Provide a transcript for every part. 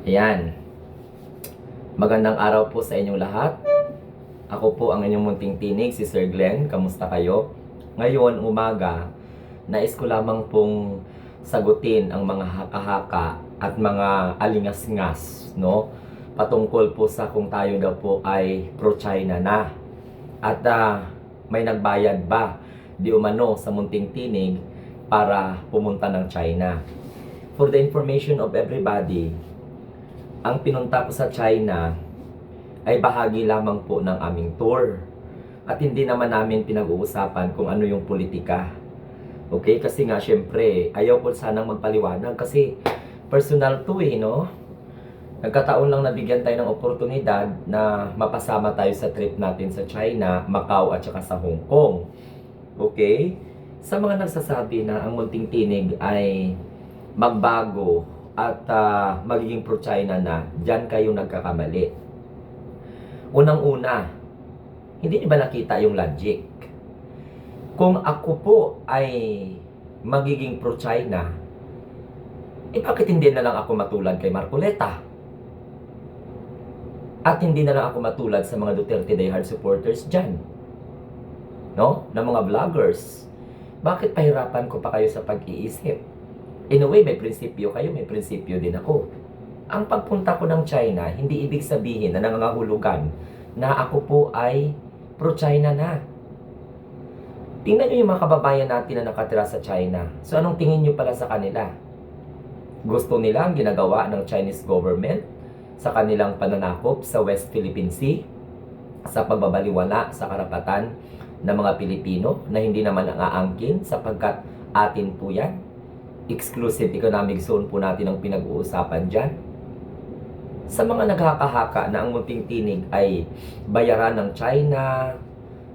Ayan, magandang araw po sa inyong lahat. Ako po ang inyong munting tinig, si Sir Glenn. Kamusta kayo? Ngayon, umaga, nais ko lamang pong sagutin ang mga haka-haka at mga alingas-ngas, no? Patungkol po sa kung tayo daw po ay pro-China na. At may nagbayad ba di umano sa munting tinig para pumunta ng China. For the information of everybody, ang pinunta ko sa China ay bahagi lamang po ng aming tour. At hindi naman namin pinag-uusapan kung ano yung politika. Okay? Kasi nga, syempre, ayaw ko sanang magpaliwanag kasi personal to no? Nagkataon lang nabigyan tayo ng oportunidad na mapasama tayo sa trip natin sa China, Macau at saka sa Hong Kong. Okay? Sa mga nagsasabi na ang munting tinig ay magbago at magiging pro-China na, dyan kayo nagkakamali. Unang-una, hindi niyo ba nakita yung logic? Kung ako po ay magiging pro-China, bakit hindi na lang ako matulad kay Marcoleta? At hindi na lang ako matulad sa mga Duterte diehard supporters dyan? No? Na mga vloggers. Bakit pahirapan ko pa kayo sa pag-iisip? In a way, may prinsipyo kayo, may prinsipyo din ako. Ang pagpunta ko ng China, hindi ibig sabihin na nangangahulugan na ako po ay pro-China na. Tingnan nyo yung mga kababayan natin na nakatira sa China. So anong tingin nyo pala sa kanila? Gusto nila ang ginagawa ng Chinese government sa kanilang pananakop sa West Philippine Sea, sa pagbabaliwala sa karapatan ng mga Pilipino na hindi naman ang aangkin sapagkat atin po yan. Exclusive economic zone po natin ang pinag-uusapan dyan. Sa mga naghahaka-haka na ang munting tinig ay bayaran ng China,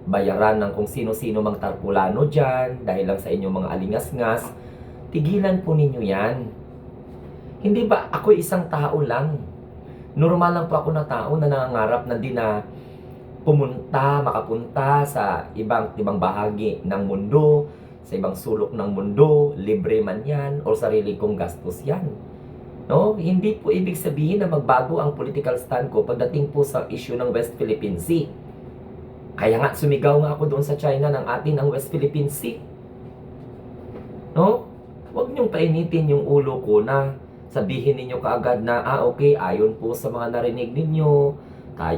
bayaran ng kung sino-sino mang tarpulano dyan, dahil lang sa inyong mga alingas-ngas, tigilan po ninyo yan. Hindi ba ako isang tao lang? Normal lang po ako na tao na nangangarap na din na makapunta sa ibang bahagi ng mundo, sa ibang sulok ng mundo, libre man yan, o sarili kong gastos yan. No? Hindi po ibig sabihin na magbago ang political stand ko pagdating po sa issue ng West Philippine Sea. Kaya nga, sumigaw nga ako doon sa China ng atin ang West Philippine Sea. No? Huwag niyong painitin yung ulo ko na sabihin ninyo kaagad na, okay, ayon po sa mga narinig ninyo,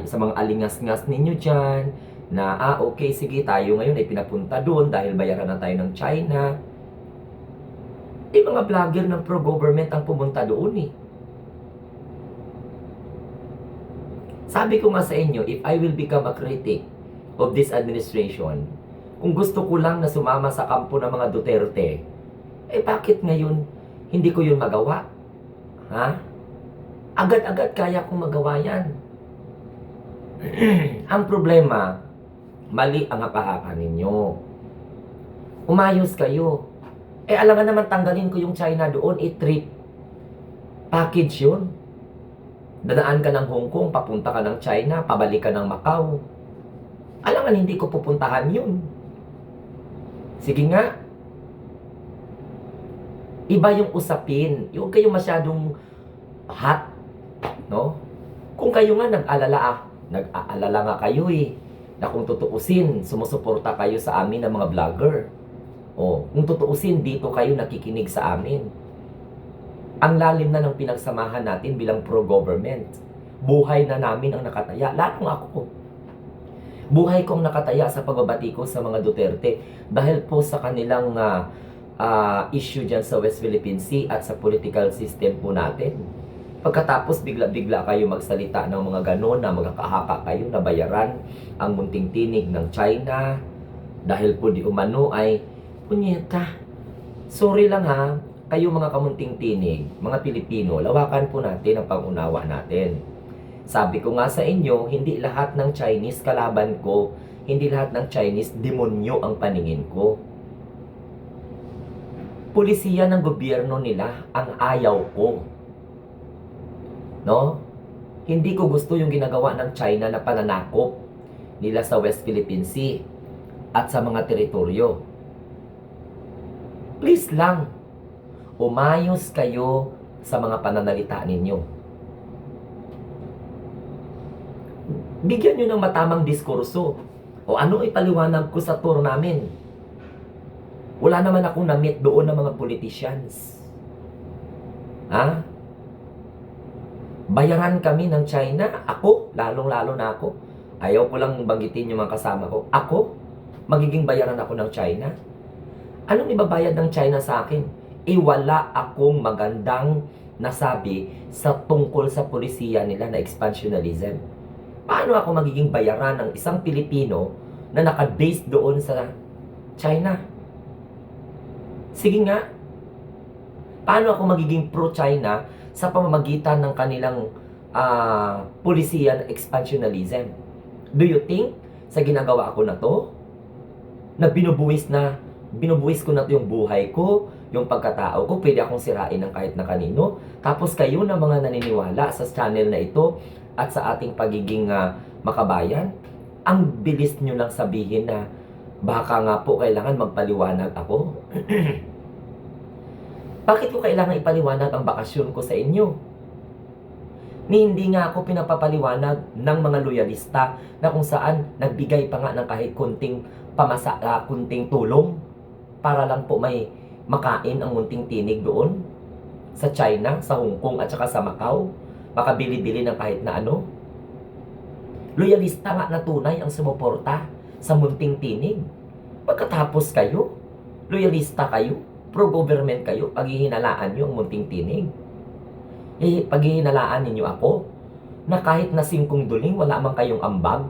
sa mga alingas-ngas ninyo dyan, na okay, sige, tayo ngayon ay pinapunta doon dahil bayaran na tayo ng China. Mga vlogger ng pro-government ang pumunta doon Sabi ko nga sa inyo, if I will become a critic of this administration, kung gusto ko lang na sumama sa kampo ng mga Duterte, bakit ngayon hindi ko yun magawa? Ha? Agad-agad kaya kong magawa yan. Ang problema, mali ang haka-haka ninyo. Umayos kayo. Alam nga naman tanggalin ko yung China doon, trip. Package yun. Dadaan ka ng Hong Kong, papunta ka ng China, pabalik ka ng Macau. Alam nga hindi ko pupuntahan yun. Sige nga. Iba yung usapin. Yung kayo masyadong hot. No? Kung kayo nga nag-aalala nga kayo na kung tutuusin, sumusuporta kayo sa amin ng mga vlogger. Kung tutuusin, dito kayo nakikinig sa amin. Ang lalim na ng pinagsamahan natin bilang pro-government. Buhay na namin ang nakataya. Lalong ako. Buhay kong nakataya sa pagbabati ko sa mga Duterte dahil po sa kanilang issue dyan sa West Philippine Sea at sa political system po natin. Pagkatapos bigla-bigla kayo magsalita ng mga ganon na magkakahaka kayo na bayaran ang munting tinig ng China dahil po di umano ay punyeta. Sorry lang ha, kayo mga kamunting tinig, mga Pilipino, lawakan po natin ang pangunawa natin. Sabi ko nga sa inyo, hindi lahat ng Chinese kalaban ko, hindi lahat ng Chinese demonyo ang paningin ko. Pulisiya ng gobyerno nila ang ayaw ko. No? Hindi ko gusto yung ginagawa ng China na pananakop nila sa West Philippine Sea at sa mga teritoryo. Please lang, umayos kayo sa mga pananalita ninyo. Bigyan nyo ng matamang diskurso. O ano ipaliwanag ko sa tour namin? Wala naman akong na-meet doon ng mga politicians. Ha? Bayaran kami ng China. Ako, lalong-lalo na ako. Ayaw ko lang banggitin yung mga kasama ko. Ako, magiging bayaran ako ng China. Anong ibabayad ng China sa akin? Wala akong magandang nasabi sa tungkol sa polisiya nila na expansionism. Paano ako magiging bayaran ng isang Pilipino na naka-base doon sa China? Sige nga. Paano ako magiging pro-China sa pamamagitan ng kanilang polisiya na expansionism? Do you think sa ginagawa ko na to, na binubuwis ko na to yung buhay ko, yung pagkatao ko, pwede akong sirain ng kahit na kanino. Tapos kayo na mga naniniwala sa channel na ito at sa ating pagiging makabayan, ang bilis nyo lang sabihin na baka nga po kailangan magpaliwanag ako. Bakit ko kailangan ipaliwanag ang bakasyon ko sa inyo? Hindi nga ako pinapapaliwanag ng mga loyalista na kung saan nagbigay pa nga ng kahit kunting kunting tulong para lang po may makain ang munting tinig doon sa China, sa Hong Kong at saka sa Macau. Makabili-bili ng kahit na ano. Loyalista nga na tunay ang sumuporta sa munting tinig. Pagkatapos kayo, loyalista kayo, pro-government kayo, paghihinalaan nyo ang munting tinig. Paghihinalaan ninyo ako na kahit na 5 duling, wala man kayong ambag.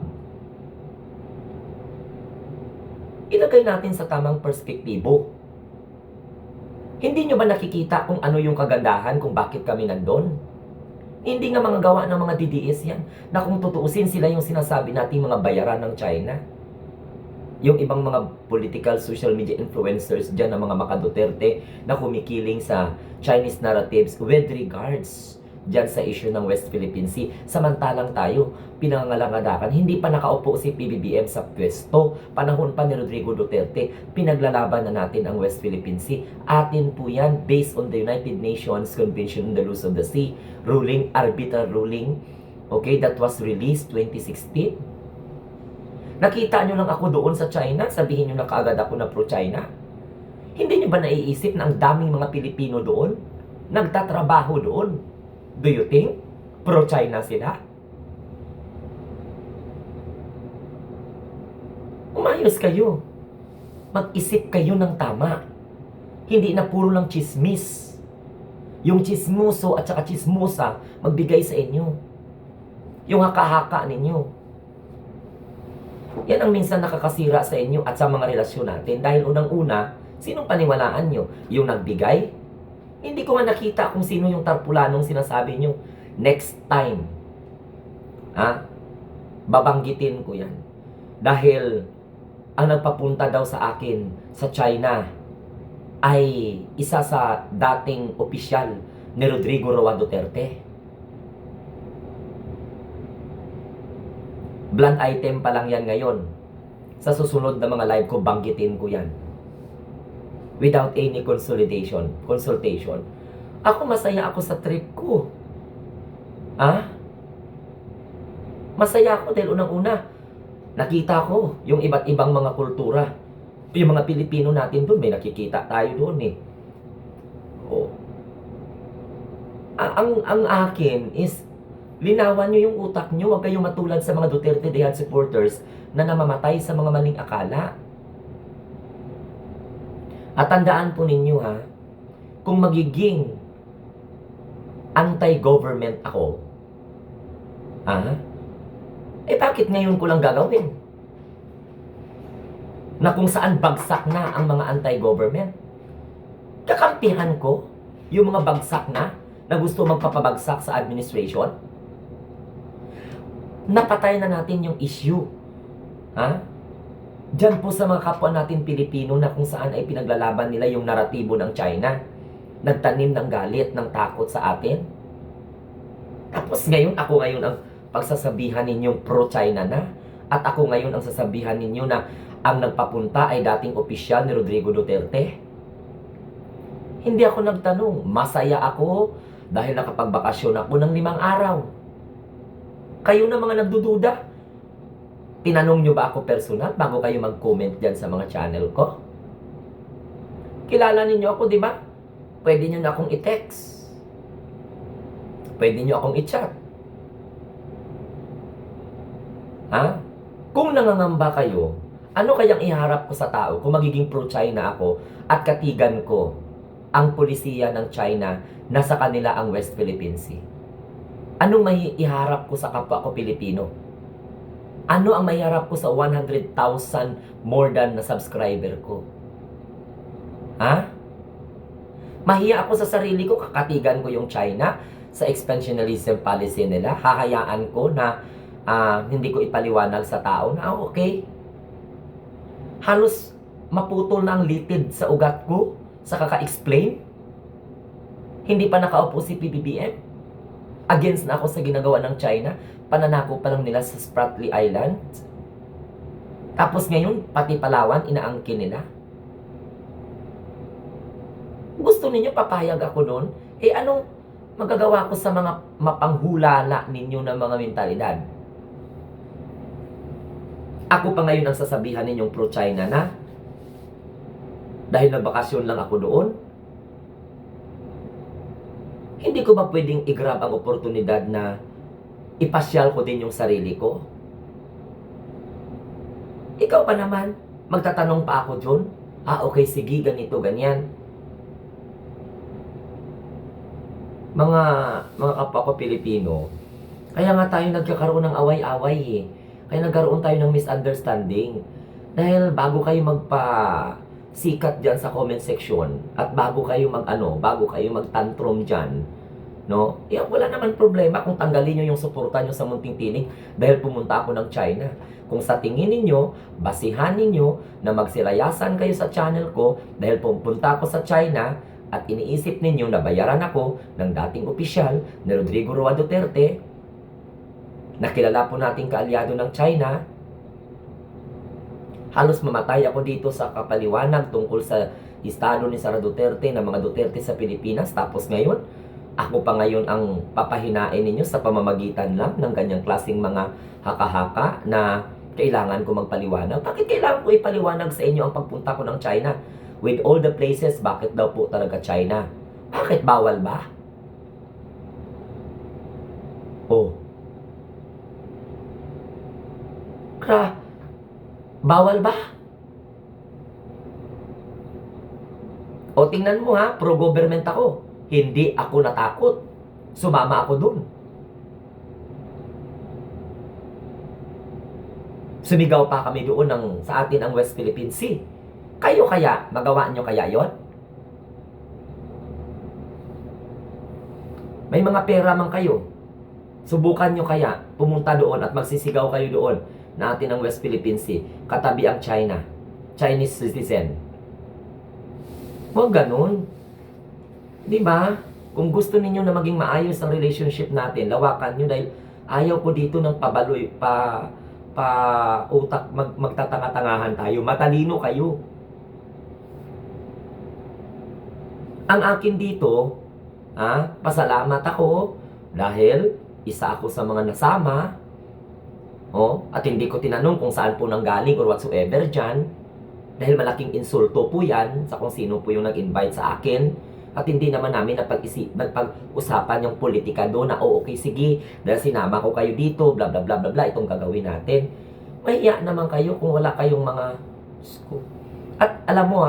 Ilagay natin sa tamang perspektibo. Hindi nyo ba nakikita kung ano yung kagandahan kung bakit kami nandun? Hindi nga mga gawa ng mga DDS yan, na kung tutuusin sila yung sinasabi nating mga bayaran ng China. Yung ibang mga political social media influencers dyan, na mga maka-Duterte na kumikiling sa Chinese narratives with regards dyan sa issue ng West Philippine Sea. Samantalang tayo, pinangalangadakan, hindi pa nakaupo si PBBM sa pwesto. Panahon pa ni Rodrigo Duterte, pinaglalaban na natin ang West Philippine Sea. Atin po yan, based on the United Nations Convention on the Laws of the Sea, ruling, arbitral ruling, okay, that was released 2016. Nakita nyo lang ako doon sa China, sabihin nyo na kaagad ako na pro-China. Hindi nyo ba naiisip na ang daming mga Pilipino doon, nagtatrabaho doon? Do you think pro-China sila? Umayos kayo. Mag-isip kayo ng tama. Hindi na puro lang chismis. Yung chismoso at saka chismosa magbigay sa inyo. Yung haka-haka ninyo. Yan ang minsan nakakasira sa inyo at sa mga relasyon natin. Dahil unang-una, sinong paniwalaan nyo? Yung nagbigay? Hindi ko nga nakita kung sino yung tarpulanong sinasabi nyo. Next time, babanggitin ko yan. Dahil ang nagpapunta daw sa akin sa China ay isa sa dating opisyal ni Rodrigo Roa Duterte. Blunt item pa lang yan ngayon. Sa susunod na mga live ko, banggitin ko yan. Without any consultation. Ako, masaya ako sa trip ko. Masaya ako dahil unang-una, nakita ko yung iba't ibang mga kultura. Yung mga Pilipino natin doon, may nakikita tayo doon eh. Oh. Ang akin is, linawan nyo yung utak nyo, huwag kayong matulad sa mga Duterte Dehan supporters na namamatay sa mga maling akala. At tandaan po ninyo kung magiging anti-government ako, bakit ngayon ko lang gagawin? Na kung saan bagsak na ang mga anti-government. Kakampihan ko yung mga bagsak na gusto magpapabagsak sa administration. Napatay na natin yung issue. Diyan po sa mga kapwa natin Pilipino na kung saan ay pinaglalaban nila yung naratibo ng China. Nagtanim ng galit, ng takot sa atin. Tapos ngayon, ako ngayon ang pagsasabihan ninyong pro-China na. At ako ngayon ang sasabihan ninyo na ang nagpapunta ay dating opisyal ni Rodrigo Duterte. Hindi ako nagtanong. Masaya ako dahil nakapagbakasyon ako ng 5 araw. Kayo na mga nagdududa. Tinanong nyo ba ako personal bago kayo mag-comment dyan sa mga channel ko? Kilala ninyo ako, di ba? Pwede nyo na akong i-text. Pwede nyo akong i-chat. Ha? Kung nangangamba kayo, ano kayang iharap ko sa tao kung magiging pro-China ako at katigan ko ang polisiya ng China na sa kanila ang West Philippine Sea? Anong may iharap ko sa kapwa ko Pilipino? Ano ang may harap ko sa 100,000 more than na subscriber ko? Ha? Mahiya ako sa sarili ko, kakatigan ko yung China sa expansionism policy nila. Hahayaan ko na hindi ko ipaliwanag sa tao na okay. Halos maputol na ang litid sa ugat ko sa kaka-explain. Hindi pa nakaupo si PBBM. Against na ako sa ginagawa ng China. Pananako pa lang nila sa Spratly Island. Tapos ngayon, pati Palawan, inaangkin nila. Gusto ninyo papayag ako nun? Eh anong magagawa ko sa mga mapanghulala ninyo ng mga mentalidad? Ako pa ngayon ang sasabihan ninyong pro-China na dahil nagbakasyon lang ako doon. Hindi ko ba pwedeng i-grab ang oportunidad na ipasyal ko din yung sarili ko? Ikaw pa naman, magtatanong pa ako dyan. Okay, sige, ganito, ganyan. Mga kapwa ko Pilipino, kaya nga tayo nagkakaroon ng away-away eh. Kaya nagkaroon tayo ng misunderstanding. Dahil bago kayo sikat dyan sa comment section at bago kayo mag-tantrum dyan, no? Wala naman problema kung tanggalin nyo yung suporta nyo sa Munting Tinig dahil pumunta ako ng China. Kung sa tingin ninyo, basihan ninyo na magsilayasan kayo sa channel ko dahil pumunta ako sa China at iniisip ninyo na bayaran ako ng dating opisyal na Rodrigo Roa Duterte, na kilala po nating kaalyado ng China. Halos mamatay ako dito sa kapaliwanag tungkol sa estado ni Sara Duterte, na mga Duterte sa Pilipinas. Tapos ngayon, ako pa ngayon ang papahinain ninyo sa pamamagitan lang ng ganyang klaseng mga haka-haka na kailangan ko magpaliwanag. Bakit kailangan ko ipaliwanag sa inyo ang pagpunta ko ng China? With all the places, bakit daw po talaga China? Bakit bawal ba? Oh. Bawal ba? O tingnan mo ha, pro-government ako. Hindi ako natakot. Sumama ako dun. Sumigaw pa kami doon sa atin ang West Philippine Sea. Kayo kaya, magawa nyo kaya yon? May mga pera man kayo. Subukan nyo kaya, pumunta doon at magsisigaw kayo doon na atin ang West Philippine Sea. Katabi ang China. Chinese citizen. Huwag ganun. Di ba? Kung gusto ninyo na maging maayos ang relationship natin, lawakan nyo dahil ayaw ko dito ng pabaloy, utak, magtatanga-tangahan tayo. Matalino kayo. Ang akin dito, pasalamat ako dahil isa ako sa mga nasama. At hindi ko tinanong kung saan po nanggaling or whatsoever dyan. Dahil malaking insulto po yan sa kung sino po yung nag-invite sa akin. At hindi naman namin napag-usapan yung politika doon na, okay, sige, dahil sinama ko kayo dito, bla bla bla bla bla, itong gagawin natin. Mahiya naman kayo kung wala kayong mga school. At alam mo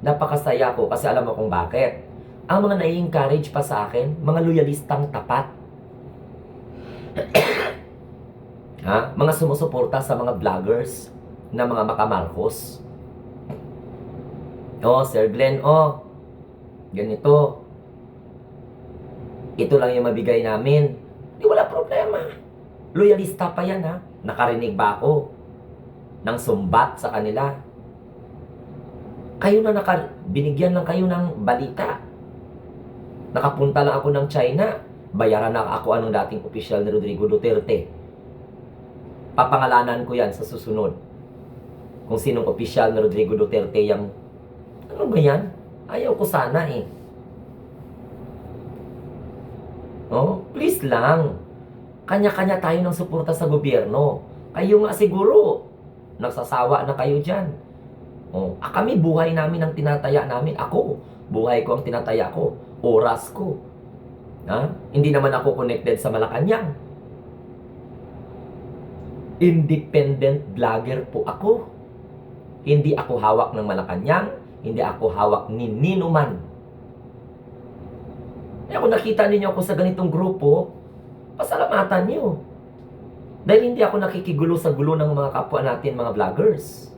napakasaya ko kasi alam mo kung bakit. Ang mga nai-encourage pa sa akin, mga loyalistang tapat. Mga sumusuporta sa mga vloggers na mga makamarcos. Sir Glenn, ganito. Ito lang yung mabigay namin. Di wala problema. Loyalista pa yan Nakarinig ba ako ng sumbat sa kanila? Kayo na binigyan lang kayo ng balita. Nakapunta lang ako ng China. Bayaran na ako anong dating opisyal ni Rodrigo Duterte. Papangalanan ko yan sa susunod. Kung sinong opisyal ni Rodrigo Duterte yung... Ano ba yan? Ayaw ko sana Please lang. Kanya-kanya tayo ng suporta sa gobyerno. Kayo nga siguro, nagsasawa na kayo dyan. Oh, kami buhay namin ang tinataya namin. Ako, buhay ko ang tinataya ko. Oras ko. Ha? Hindi naman ako connected sa Malacanang. Independent vlogger po ako. Hindi ako hawak ng Malacanang. Hindi ako hawak ni Nino man. Kung nakita ninyo ako sa ganitong grupo, pasalamatan nyo. Dahil hindi ako nakikigulo sa gulo ng mga kapwa natin, mga vloggers.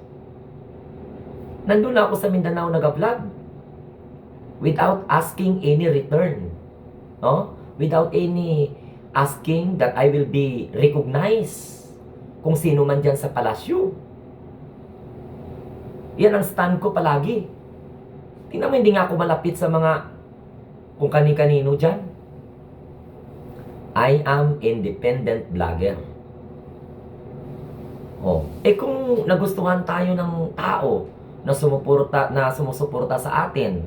Nandun na ako sa Mindanao nag-vlog. Without asking any return. No? Without any asking that I will be recognized. Kung sino man dyan sa palasyo. Yan ang stand ko palagi. Tingnan mo, hindi nga ako malapit sa mga kung kani-kanino dyan. I am independent vlogger. Oh, kung nagustuhan tayo ng tao na sumusuporta sa atin,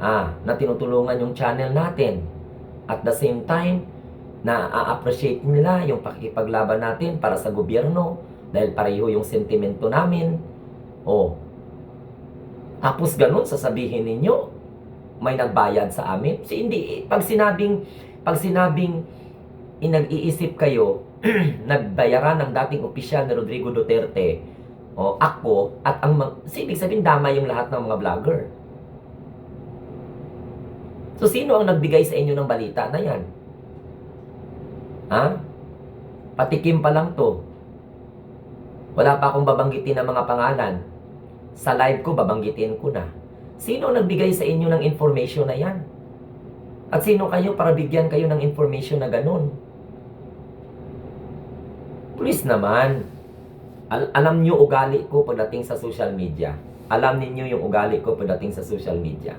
na tinutulungan yung channel natin, at the same time, na a-appreciate nila yung pakikipaglaban natin para sa gobyerno, dahil pareho yung sentimento namin, tapos ganun, sasabihin ninyo, may nagbayad sa amin. Hindi, pag sinabing nag-iisip kayo, nagbayaran ng dating opisyal na Rodrigo Duterte, ako, at ibig sabihin damay yung lahat ng mga vlogger. So, sino ang nagbigay sa inyo ng balita na yan? Patikim pa lang to. Wala pa akong babanggitin ng mga pangalan. Sa live ko, babanggitin ko na. Sino ang nagbigay sa inyo ng information na yan? At sino kayo para bigyan kayo ng information na ganun? Please naman. Alam nyo ugali ko pagdating sa social media. Alam ninyo yung ugali ko pagdating sa social media.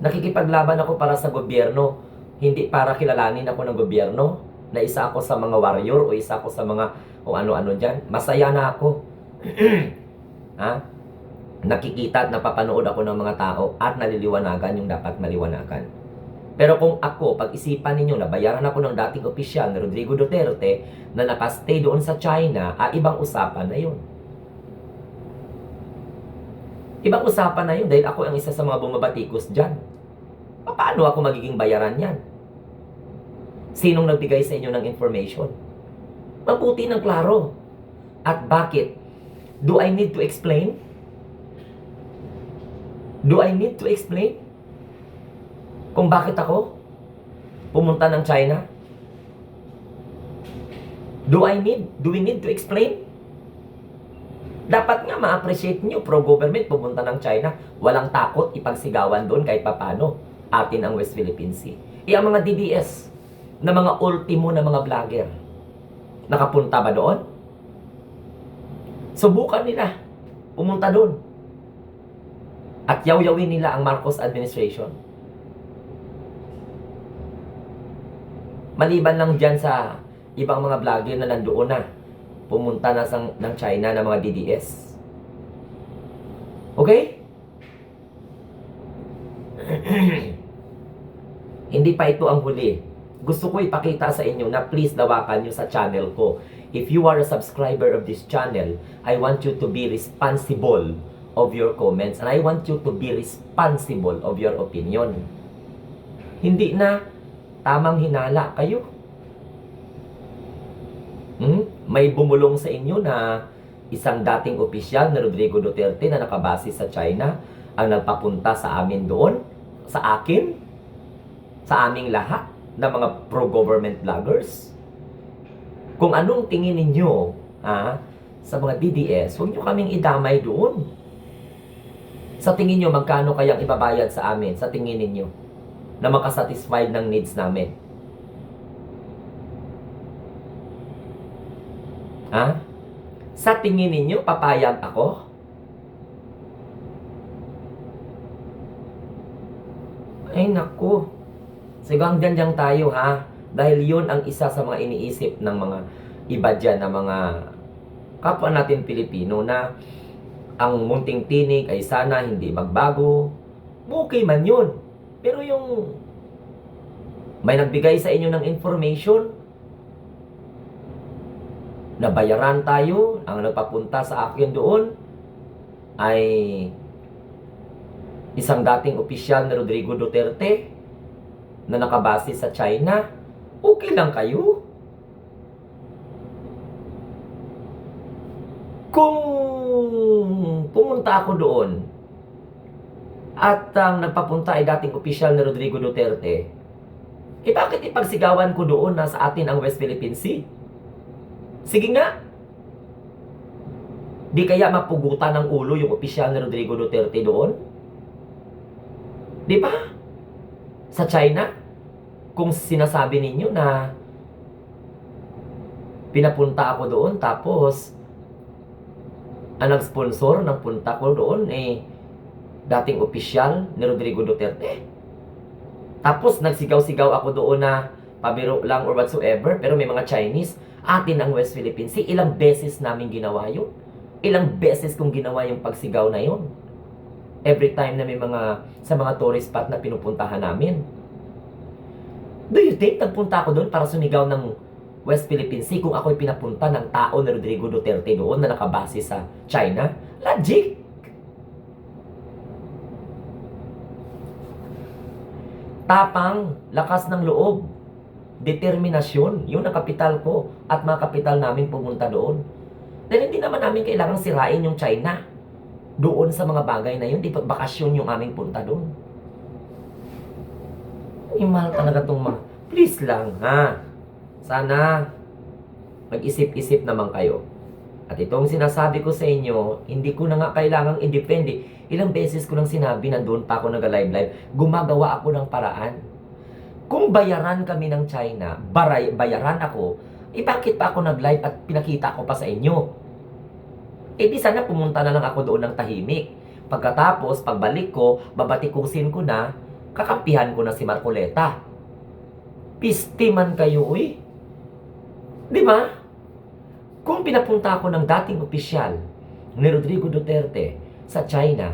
Nakikipaglaban ako para sa gobyerno. Hindi para kilalanin ako ng gobyerno. Na isa ako sa mga warrior o isa ako sa mga o ano-ano dyan. Masaya na ako. Nakikita at napapanood ako ng mga tao at naliliwanagan yung dapat maliwanagan. Pero kung ako, pag-isipan ninyo na bayaran ako ng dating opisyal na Rodrigo Duterte na nakastay doon sa China, ibang usapan na yun. Ibang usapan na yun dahil ako ang isa sa mga bumabatikos dyan. Paano ako magiging bayaran yan? Sinong nagbigay sa inyo ng information? Mabuti ng klaro. At bakit? Do I need to explain? Do I need to explain? Kung bakit ako pumunta ng China? Do we need to explain? Dapat nga ma-appreciate nyo, pro-government, pumunta ng China. Walang takot, ipagsigawan doon kahit papano. Atin ang West Philippine Sea. Ang mga DDS, na mga ultimo na mga vlogger, nakapunta ba doon? Subukan nila, pumunta doon. At yaw-yawin nila ang Marcos administration. Maliban lang dyan sa ibang mga vlogger na nandoon na, pumunta na ng China na mga DDS. Okay? Hindi pa ito ang huli. Gusto ko ipakita sa inyo na please dawakan nyo sa channel ko. If you are a subscriber of this channel, I want you to be responsible of your comments and I want you to be responsible of your opinion. Hindi na tamang hinala kayo. May bumulong sa inyo na isang dating opisyal na Rodrigo Duterte na nakabase sa China ang nagpapunta sa amin doon, sa akin, sa aming lahat na mga pro-government vloggers. Kung anong tingin ninyo sa mga DDS, huwag nyo kaming idamay doon. Sa tingin nyo, magkano kayang ibabayad sa amin? Sa tingin ninyo, na makasatisfied ng needs namin? Sa tingin ninyo, papayag ako? Ay, naku. Sige, hanggang tayo, Dahil yun ang isa sa mga iniisip ng mga iba dyan na mga kapwa natin Pilipino na ang munting tinig ay sana hindi magbago. Okay man yun. Pero yung May nagbigay sa inyo ng information. Nabayaran tayo. Ang nagpapunta sa akin doon ay isang dating opisyal na Rodrigo Duterte na nakabase sa China. Okay lang kayo? Kung pumunta ako doon at ang nagpapunta ay dating opisyal na Rodrigo Duterte, bakit ipagsigawan ko doon na sa atin ang West Philippine Sea? Sige nga. Di kaya mapugutan ng ulo yung opisyal na Rodrigo Duterte doon? Di ba? Sa China, kung sinasabi ninyo na pinapunta ako doon tapos ang nag-sponsor ng punta ko doon dating opisyal ni Rodrigo Duterte. Tapos nagsigaw-sigaw ako doon na pabiro lang or whatsoever, pero may mga Chinese, atin ang West Philippine Sea. Ilang beses namin ginawa yun. Ilang beses kong ginawa yung pagsigaw na yun. Every time na may sa mga tourist spot na pinupuntahan namin. Do you think nagpunta ako doon para sumigaw ng West Philippine Sea kung ako'y pinapunta ng tao na Rodrigo Duterte doon na nakabase sa China? Logic! Tapang, lakas ng loob, determinasyon, yun ang kapital ko at mga kapital namin pumunta doon. Dahil hindi naman namin kailangang sirain yung China doon sa mga bagay na yun. Di pa bakasyon yung aming punta doon. Mahal talaga itong mga... Please lang, ha? Sana mag-isip-isip naman kayo. At itong sinasabi ko sa inyo, hindi ko na nga kailangang i-defend. Ilang beses ko nang sinabi, nandun pa ako nag-live-live, gumagawa ako ng paraan. Kung bayaran kami ng China, bayaran ako, bakit pa ako nag-live at pinakita ko pa sa inyo? Di sana pumunta na lang ako doon ng tahimik. Pagkatapos, pagbalik ko, babatikusin ko na, kakampihan ko na si Marcoleta. Piste man kayo, uy. Di ba? Kung pinapunta ako ng dating opisyal ni Rodrigo Duterte sa China,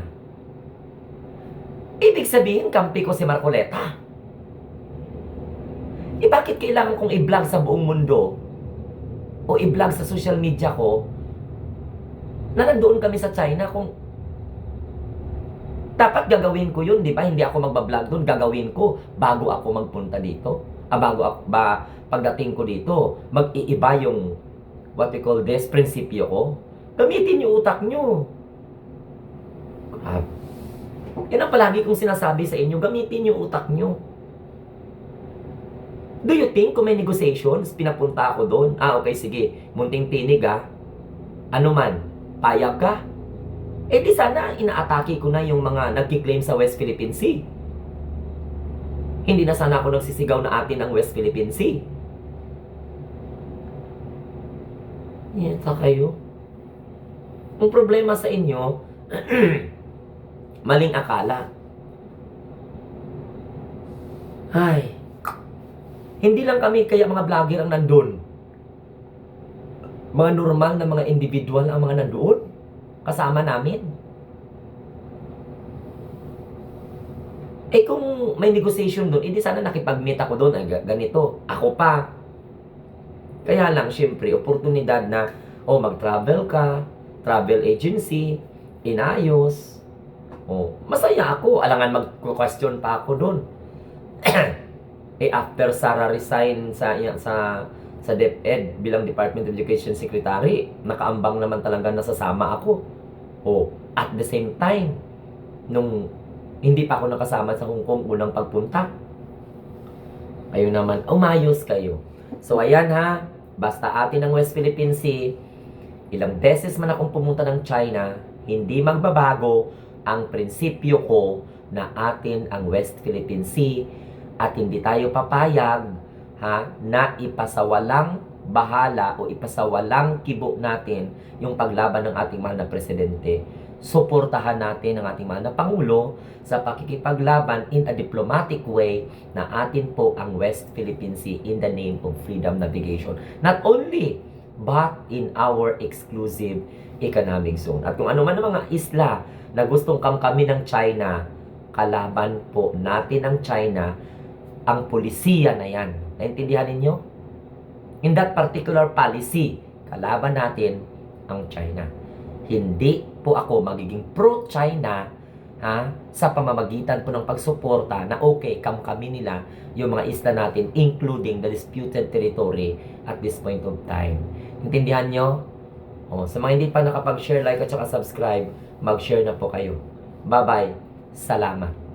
ibig sabihin, kampi ko si Marcoleta. Bakit kailangan kong i-vlog sa buong mundo o i-vlog sa social media ko na nandoon kami sa China kung dapat gagawin ko yun, di ba? Hindi ako magbablog doon, gagawin ko bago ako magpunta dito. Pagdating ko dito, mag-iiba yung what we call this, prinsipyo ko. Gamitin yung utak nyo. Yan ang palagi kong sinasabi sa inyo, gamitin yung utak nyo. Do you think kung may negotiations, pinapunta ako doon? Okay, sige. Munting tinig, ano man, payag ka? Di sana inaatake ko na yung mga nagkiklaim sa West Philippine Sea. Hindi na sana ako nagsisigaw na atin ang West Philippine Sea. Yata kayo. Ang problema sa inyo, maling akala. Ay, hindi lang kami kaya mga vlogger ang nandun. Mga normal na mga individual ang mga nandoon. Kasama namin. Kung may negotiation doon, hindi sana nakipag-meet ako doon. Ganito. Ako pa. Kaya lang, syempre, oportunidad na, mag-travel ka, travel agency, inayos. Masaya ako. Alangan mag-question pa ako doon. After Sara resign sa DepEd bilang Department of Education Secretary, nakaambang naman talaga nasasama ako. At the same time, nung hindi pa ako nakasama sa Hong Kong unang pagpunta, kayo naman, umayos kayo. So ayan ha, basta atin ang West Philippine Sea, ilang beses man akong pumunta ng China, hindi magbabago ang prinsipyo ko na atin ang West Philippine Sea at hindi tayo papayag na ipasawalang bahala o ipasawalang kibo natin yung paglaban ng ating mahal na presidente. Suportahan natin ang ating mahal na Pangulo sa pakikipaglaban in a diplomatic way na atin po ang West Philippine Sea in the name of freedom navigation. Not only, but in our exclusive economic zone. At kung ano man ang mga isla na gustong kamkami ng China, kalaban po natin ang China ang pulisiya na yan. Naintindihan ninyo? In that particular policy, kalaban natin ang China. Hindi po ako magiging pro-China sa pamamagitan po ng pagsuporta na okay, kami nila yung mga isla natin, including the disputed territory at this point of time. Intindihan nyo? Sa mga hindi pa nakapag-share, like at saka subscribe, mag-share na po kayo. Bye-bye. Salamat.